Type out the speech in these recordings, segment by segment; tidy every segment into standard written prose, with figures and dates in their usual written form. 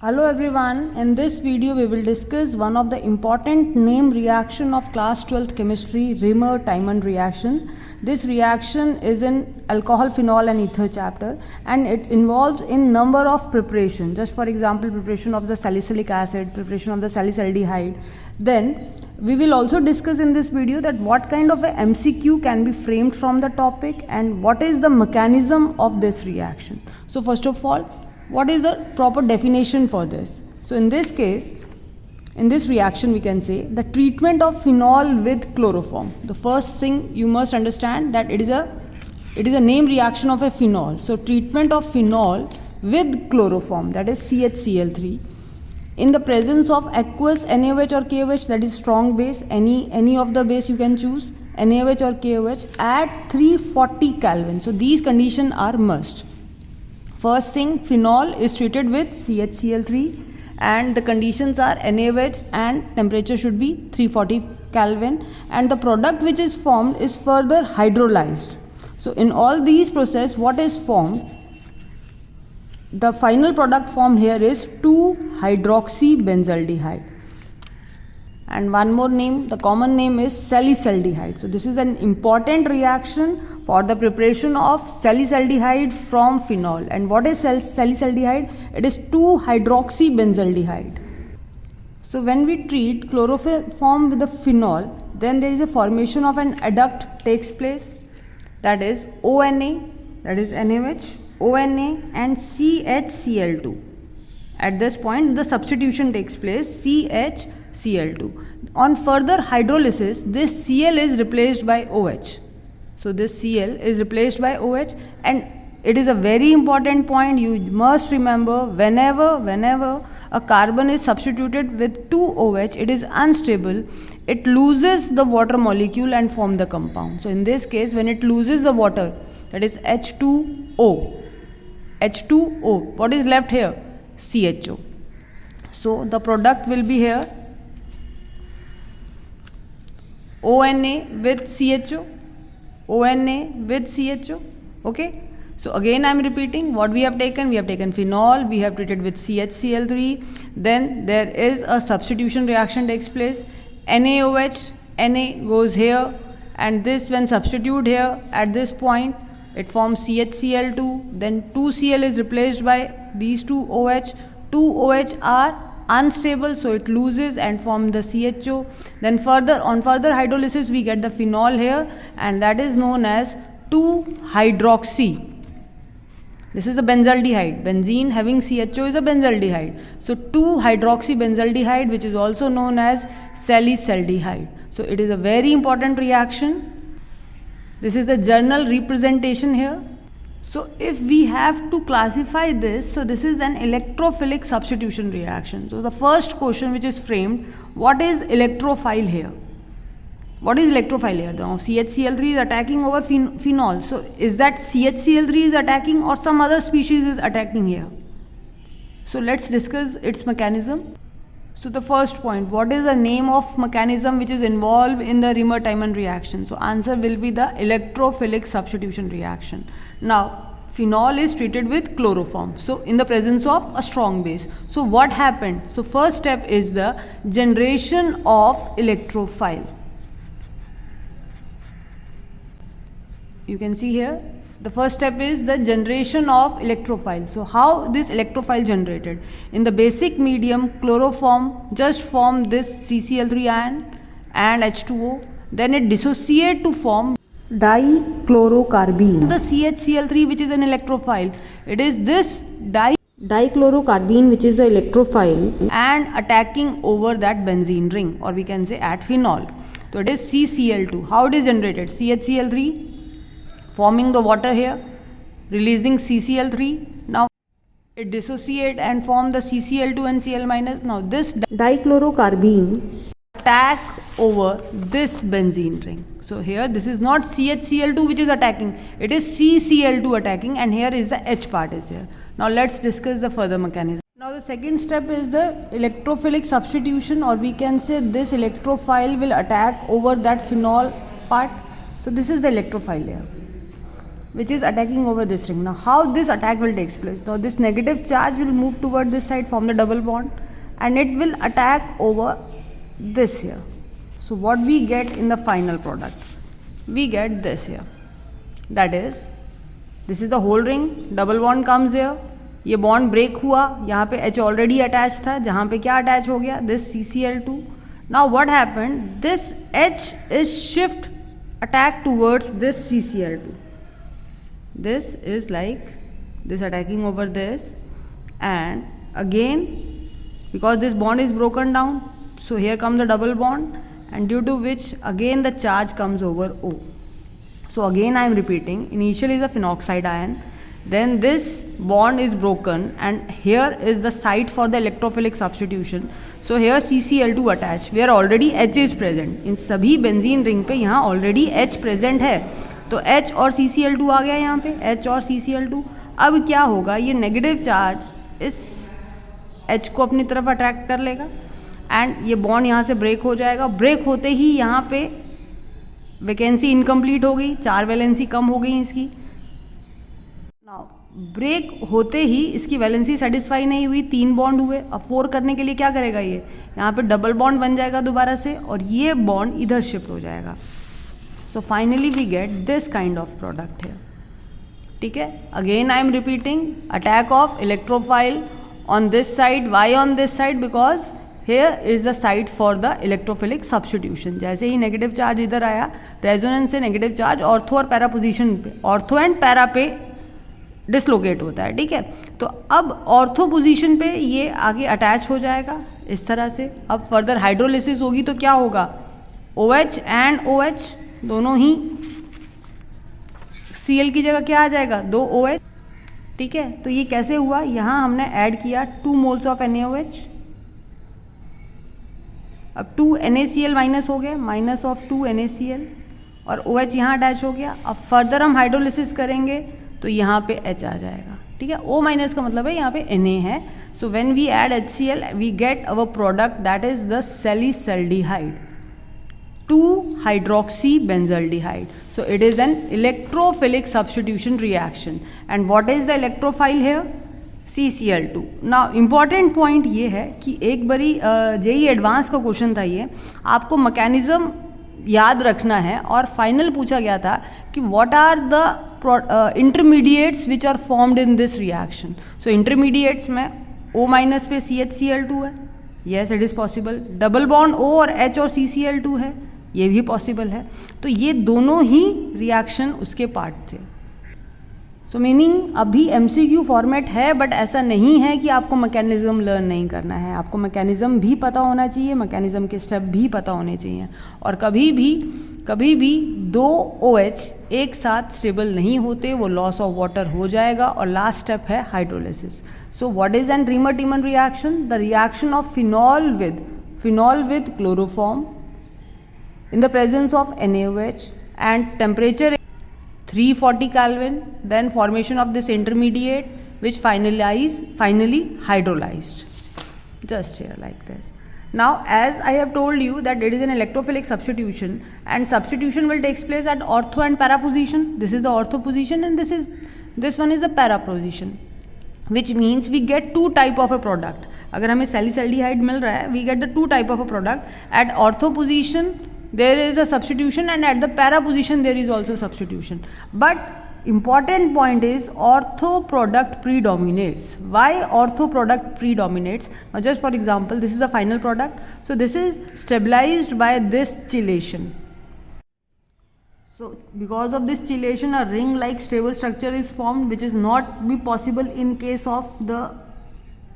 Hello everyone, in this video we will discuss one of the important name reaction of class 12th chemistry, Rimmer-Tiemann reaction. This reaction is in alcohol, phenol and ether chapter, and it involves in number of preparation. Just for example, preparation of the salicylic acid, preparation of the salicylaldehyde. Then we will also discuss in this video that what kind of a MCQ can be framed from the topic and what is the mechanism of this reaction. So first of all, what is the proper definition for this? So in this case, in this reaction we can say the treatment of phenol with chloroform. The first thing you must understand that it is a name reaction of a phenol. So treatment of phenol with chloroform, that is CHCl3, in the presence of aqueous NaOH or KOH, that is strong base, any of the base you can choose, NaOH or KOH, at 340 Kelvin. So these conditions are must. First thing, phenol is treated with CHCl3 and the conditions are NaOH and temperature should be 340 Kelvin, and the product which is formed is further hydrolyzed. So in all these process, what is formed? The final product formed here is 2-hydroxybenzaldehyde. And one more name, the common name is salicylaldehyde. So this is an important reaction for the preparation of salicylaldehyde from phenol. And what is salicylaldehyde? It is 2-hydroxybenzaldehyde. So when we treat chloroform with the phenol, then there is a formation of an adduct takes place, that is ONA, that is NaOH, ONA and CHCl2. At this point the substitution takes place, CHCl2. On further hydrolysis, this Cl is replaced by OH. So this Cl is replaced by OH, and it is a very important point you must remember. Whenever a carbon is substituted with 2 OH, it is unstable. It loses the water molecule and form the compound. So in this case, when it loses the water, that is H2O. H2O. What is left here? CHO. So the product will be here ONA with CHO, ONA with CHO. Okay. So again I am repeating what we have taken. We have taken phenol, we have treated with CHCl3. Then there is a substitution reaction takes place. NaOH, Na goes here, and this when substitute here at this point, it forms CHCl2. Then 2Cl is replaced by these 2 OH. 2 OH are unstable, so it loses and form the CHO. Then on further hydrolysis we get the phenol here, and that is known as 2-hydroxy. This is a benzaldehyde. Benzene having CHO is a benzaldehyde. So 2-hydroxybenzaldehyde, which is also known as salicylaldehyde. So it is a very important reaction. This is the journal representation here. So if we have to classify this, so this is an electrophilic substitution reaction. So the first question which is framed, what is electrophile here? What is electrophile here? Now CHCl3 is attacking over phenol. So is that CHCl3 is attacking or some other species is attacking here? So let's discuss its mechanism. So the first point, what is the name of mechanism which is involved in the Rimmer-Tiemann reaction? So answer will be the electrophilic substitution reaction. Now phenol is treated with chloroform, so in the presence of a strong base. So what happened? So first step is the generation of electrophile. You can see here the first step is the generation of electrophile. So how this electrophile generated? In the basic medium, chloroform just form this CCl3 ion and H2O. Then it dissociate to form dichlorocarbene. The CHCl3 which is an electrophile. It is this dichlorocarbene which is the electrophile and attacking over that benzene ring, or we can say at phenol. So it is CCl2. How it is generated? CHCl3 forming the water here, releasing CCl3. Now it dissociate and form the CCl2 and Cl minus. Now this dichlorocarbene attack over this benzene ring. So here this is not CHCl2 which is attacking, it is CCl2 attacking, and here is the H part is here. Now let's discuss the further mechanism. Now the second step is the electrophilic substitution, or we can say this electrophile will attack over that phenol part. So this is the electrophile here. which is attacking over this ring. Now how this attack will take place? Now this negative charge will move toward this side, form the double bond, and it will attack over this here. So what we get in the final product? We get this here. That is, this is the whole ring, double bond comes here, ये bond break हुआ, यहाँ पे H already attached था, जहाँ पे क्या attach हो गया? This CCl2. Now what happened? This H is shift attack towards this CCl2. This is like this attacking over this, and again because this bond is broken down, so here comes the double bond, and due to which again the charge comes over O. So again I am repeating, initially is a phenoxide ion, then this bond is broken, and here is the site for the electrophilic substitution. So here CCl2 attached, where already H is present. इन सभी benzene ring पे यहाँ already H present है, तो H और CCl2 आ गया यहाँ पे, H और CCl2. अब क्या होगा, ये नेगेटिव चार्ज इस H को अपनी तरफ अट्रैक्ट कर लेगा, एंड ये बॉन्ड यहाँ से ब्रेक हो जाएगा. ब्रेक होते ही यहाँ पे वैकेंसी इनकम्प्लीट हो गई, 4 वैलेंसी कम हो गई इसकी. नाउ ब्रेक होते ही इसकी वैलेंसी सेटिस्फाई नहीं हुई, 3 बॉन्ड हुए. अब 4 करने के लिए क्या करेगा, ये यहाँ पे डबल बॉन्ड बन जाएगा दोबारा से, और ये बॉन्ड इधर शिफ्ट हो जाएगा. So finally we get this kind of product here. ठीक है, again I am repeating, attack of electrophile on this side. Why on this side? Because here is the site for the electrophilic substitution. जैसे ही negative charge इधर आया, resonance से negative charge ortho और para position पे, ortho and para पे dislocate होता है. ठीक है, तो अब ऑर्थो पोजीशन पे ये आगे अटैच हो जाएगा इस तरह से. अब फर्दर हाइड्रोलिसिस होगी तो क्या होगा, OH एंड OH दोनों ही Cl की जगह क्या आ जाएगा, 2 OH. ठीक है, तो ये कैसे हुआ, यहाँ हमने ऐड किया 2 मोल्स ऑफ NaOH. अब 2 NaCl माइनस हो गया, माइनस ऑफ 2 NaCl, और OH यहाँ अटैच हो गया. अब फर्दर हम हाइड्रोलिसिस करेंगे तो यहाँ पे H आ जाएगा. ठीक है, O माइनस का मतलब है यहाँ पे Na है. So when we add HCl we get our product that is the salicylaldehyde, 2-hydroxybenzaldehyde. So it is an electrophilic substitution reaction. And what is the electrophile here? CCl2. Now important point ये है कि एक बारी JEE advance का question था ये, आपको mechanism याद रखना है, और फाइनल पूछा गया था कि what are the intermediates which are formed in this reaction. So intermediates में O माइनस पे CHCl2 है, yes it is possible. Double bond O और H और CCl2 है, ये भी पॉसिबल है. तो ये दोनों ही रिएक्शन उसके पार्ट थे. सो मीनिंग अभी MCQ फॉर्मेट है, बट ऐसा नहीं है कि आपको मैकेनिज्म लर्न नहीं करना है. आपको मैकेनिज्म भी पता होना चाहिए, मैकेनिज्म के स्टेप भी पता होने चाहिए. और कभी भी 2 OH एक साथ स्टेबल नहीं होते, वो लॉस ऑफ वाटर हो जाएगा. और लास्ट स्टेप है hydrolysis. So what is an Reimer Tiemann reaction? The reaction of phenol with chloroform in the presence of NaOH and temperature 340 Kelvin, then formation of this intermediate which finally hydrolyzed, just here like this. Now as I have told you that it is an electrophilic substitution, and substitution will take place at ortho and para position. This is the ortho position and this one is the para position, which means we get 2 type of a product. अगर हमें सैलिसल्डिहाइड मिल रहा है, we get the 2 type of a product. At ortho position there is a substitution, and at the para position there is also substitution. But important point is ortho product predominates. Why ortho product predominates? Now just for example, this is the final product. So this is stabilized by this chelation. So because of this chelation, a ring like stable structure is formed, which is not be possible in case of the,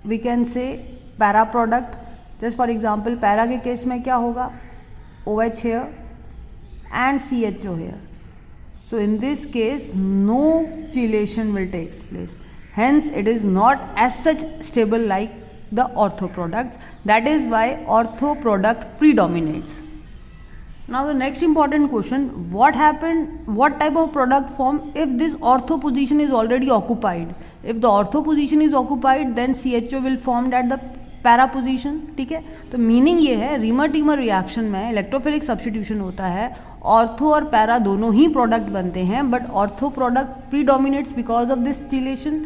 we can say, para product. Just for example, para के case में क्या होगा, OH here and CHO here. So in this case no chelation will take place, hence it is not as such stable like the ortho products. That is why ortho product predominates. Now the next important question, what type of product form if this ortho position is already occupied? If the ortho position is occupied, then CHO will formed at the para position. ठीक है, तो meaning ये है reamer-teamer reaction में electrophilic substitution होता है ortho और para दोनों ही प्रोडक्ट बनते हैं, but ortho product predominates because of this distillation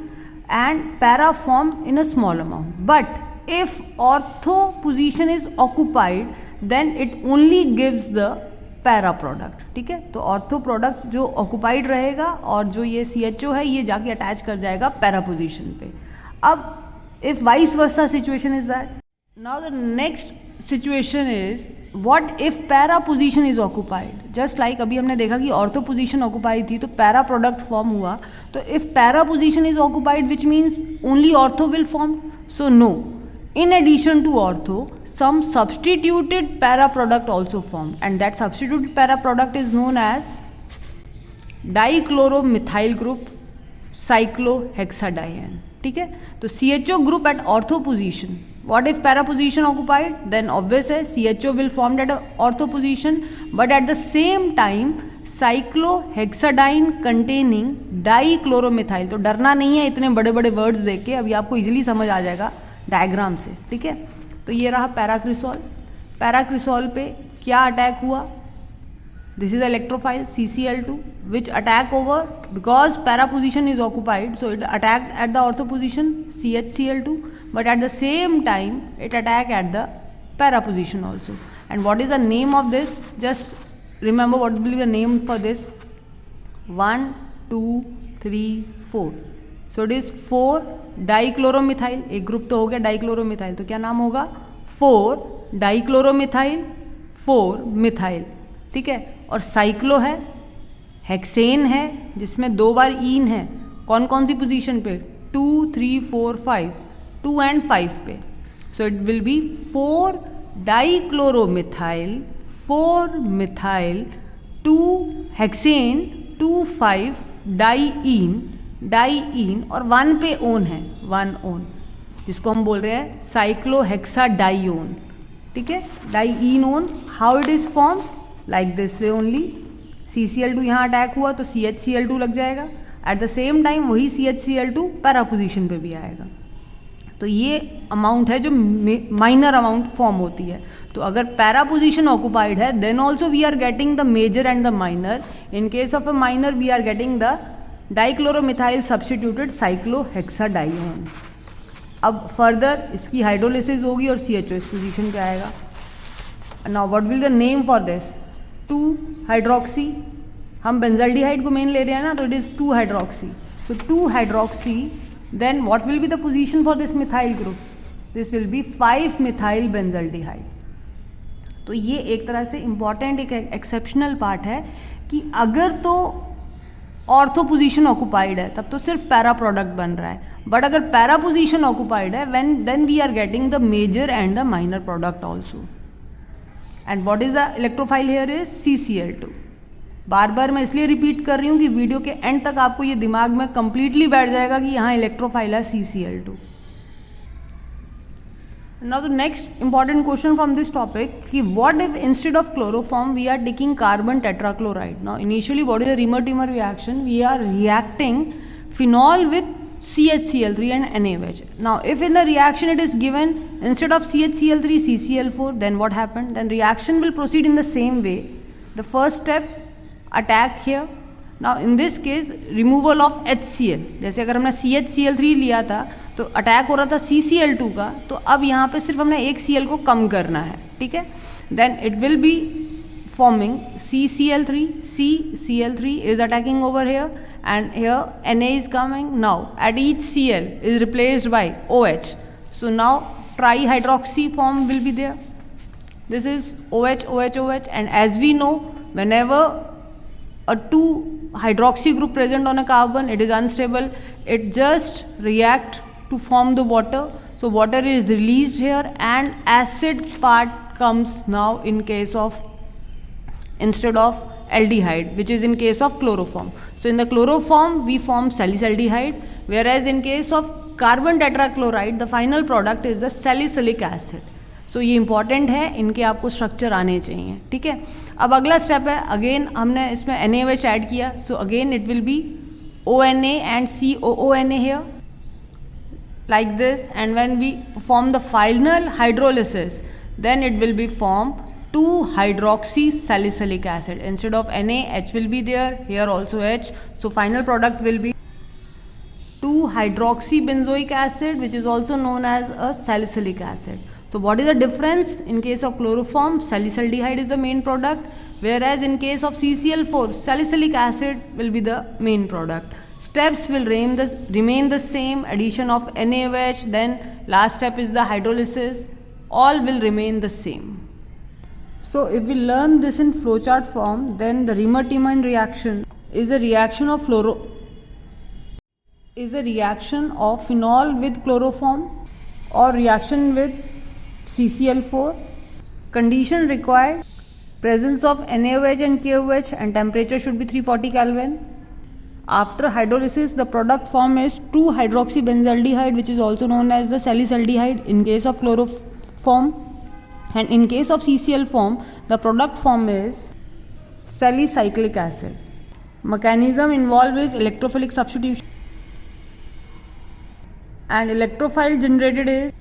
and para form in a small amount. But if ortho position is occupied, then it only gives the para product. ठीक है, तो ortho product जो occupied रहेगा और जो ये CHO है ये जाके attach कर जाएगा para position पे. अब if vice versa situation is that, now the next situation is what if para position is occupied. Just like अभी हमने देखा कि ortho position occupied थी तो para product form हुआ, तो if para position is occupied which means only ortho will form. So no, in addition to ortho some substituted para product also formed, and that substituted para product is known as dichloromethyl group cyclohexadiene. ठीक है, तो CHO group at ortho position. What if para position occupied? Then obvious है CHO will formed at a ortho position, but at the same time cyclohexadiene containing dichloromethyl. तो डरना नहीं है इतने बड़े बड़े वर्ड्स देख के, अभी आपको इजीली समझ आ जाएगा डायग्राम से. ठीक है, तो ये रहा पैराक्रिसॉल. पैराक्रिसॉल पे क्या अटैक हुआ? This is electrophile CCl2 which attack over, because para position is occupied, so it attacked at the ortho position CHCl2, but at the same time it attack at the para position also. And what is the name of this? Just remember what will be the name for this. 1 2 3 4. So it is 4 dichloromethyl. एक group तो हो गया डाइक्लोरोमिथाइल, तो क्या नाम होगा? 4 डाइक्लोरोमिथाइल 4 methyl. ठीक है, और साइक्लो है, हेक्सेन है जिसमें 2 बार ईन है. कौन कौन सी पोजीशन पे? 2 3 4 5, 2 and 5 पे. So it will be 4 डाइक्लोरोमिथाइल 4 methyl 2 hexane 2 5 diene और 1 पे ओन है, 1 ओन, जिसको हम बोल रहे हैं साइक्लोहेक्साडाइओन. ठीक है, diene own. How it is form? Like this way only. CCl2 यहाँ अटैक हुआ तो CHCl2 लग जाएगा. एट द सेम टाइम वही CHCl2 पैरा पोजिशन पे भी आएगा. तो ये अमाउंट है जो माइनर अमाउंट फॉर्म होती है. तो अगर पैरा पोजिशन ऑक्युपाइड है then also we are getting the major and the minor. In case of a minor we are getting the dichloromethyl substituted cyclohexadione. अब फर्दर इसकी हाइड्रोलिसिस होगी और CHO इस पोजिशन पे आएगा. Now what will the name for this? 2 hydroxy. हम benzaldehyde को main ले रहे हैं ना, तो it is 2 hydroxy. So 2 hydroxy, then what will be the position for this methyl group? This will be 5 methyl benzaldehyde. तो ये एक तरह से इंपॉर्टेंट एक एक्सेप्शनल पार्ट है कि अगर तो ऑर्थो पोजीशन ऑक्युपाइड है तब तो सिर्फ पैरा प्रोडक्ट बन रहा है, बट अगर पैरा पोजीशन ऑक्युपाइड है then we are getting the major and the minor product also. And what is the electrophile here is CCl2. बार बार मैं इसलिए रिपीट कर रही हूँ कि वीडियो के एंड तक आपको ये दिमाग में कंप्लीटली बैठ जाएगा कि यहाँ इलेक्ट्रोफाइल है CCl2. Now the next important question from this topic कि what if instead of chloroform we are taking carbon tetrachloride. Now initially what is the Reimer Tiemann reaction? We are reacting phenol with CHCl3 and NaOH. Now if in the reaction it is given instead of CHCl3 CCl4, then what happened? Then reaction will proceed in the same way. The first step, attack here. Now in this case removal of HCl. जैसे अगर हमने CHCl3 लिया था तो attack हो रहा था CCl2 का, तो अब यहाँ पे सिर्फ हमने एक Cl को कम करना है. ठीक है, then it will be forming CCl3. CCl3 is attacking over here and here Na is coming. Now at each Cl is replaced by OH. So now trihydroxy form will be there. This is OH, OH, OH, and as we know, whenever a 2 hydroxy group present on a carbon, it is unstable. It just react to form the water. So water is released here and acid part comes now in case of instead of aldehyde, which is in case of chloroform. So in the chloroform we form salicylic, whereas in case of carbon tetrachloride the final product is the salicylic acid. So ये important है, इनके आपको structure आने चाहिए. ठीक है, अब अगला स्टेप है, अगेन हमने इसमें NaOH ऐड किया. So again it will be ONA and COONA here like this, and when we perform the final hydrolysis then it will be formed 2-hydroxysalicylic acid. Instead of Na, H will be there, here also H. So final product will be 2-hydroxybenzoic acid, which is also known as a salicylic acid. So what is the difference? In case of chloroform, salicylaldehyde is the main product, whereas in case of CCl4, salicylic acid will be the main product. Steps will remain the same, addition of NaOH, then last step is the hydrolysis, all will remain the same. So if we learn this in flowchart form, then the Riemann-Tiemann reaction is a reaction of phenol with chloroform or reaction with CCl4. Condition required: presence of NaOH and KOH, and temperature should be 340 Kelvin. After hydrolysis, the product form is 2-hydroxybenzaldehyde, which is also known as the salicylaldehyde in case of chloroform, and in case of CCl form, the product form is salicylic acid. Mechanism involved is electrophilic substitution, and electrophile generated is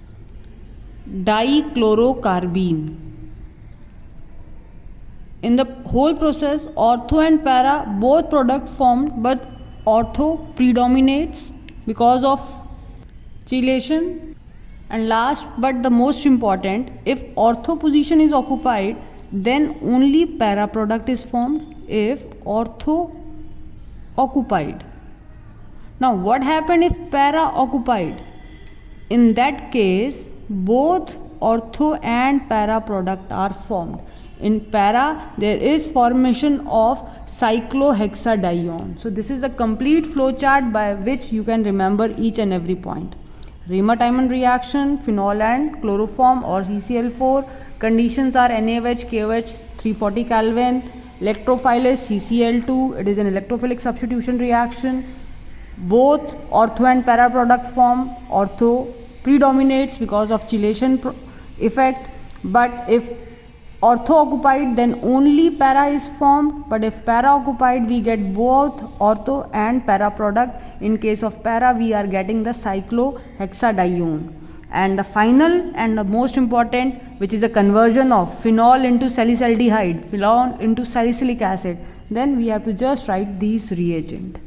dichlorocarbene. In the whole process, ortho and para both product formed, but ortho predominates because of chelation. And last but the most important, if ortho position is occupied, then only para product is formed if ortho occupied. Now what happened if para occupied? In that case, both ortho and para product are formed. In para, there is formation of cyclohexadione. So this is a complete flow chart by which you can remember each and every point. Riemann-Tiemann reaction, phenol and chloroform or CCl4. Conditions are NaOH, KOH, 340 Kelvin. Electrophile is CCl2. It is an electrophilic substitution reaction. Both ortho and para product form. Ortho predominates because of chelation effect. But if ortho occupied, then only para is formed, but if para occupied, we get both ortho and para product. In case of para, we are getting the cyclohexadione. And the final and the most important, which is a conversion of phenol into salicylaldehyde, phenol into salicylic acid, then we have to just write these reagent.